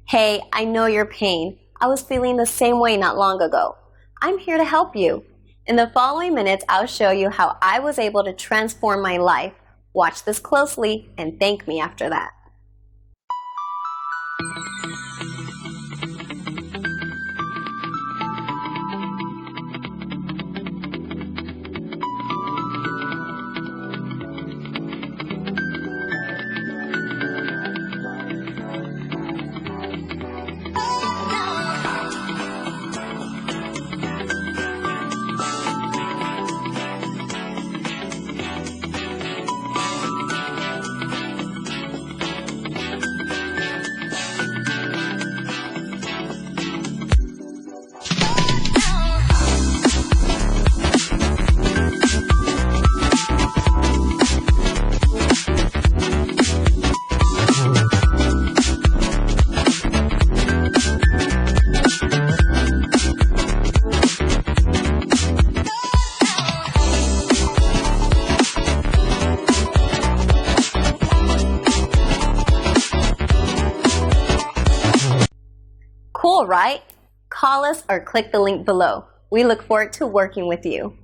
Hey, I know your pain. I was feeling the same way not long ago. I'm here to help you. In the following minutes, I'll show you how I was able to transform my life. Watch this closely and thank me after that. Cool, right? Call us or click the link below. We look forward to working with you.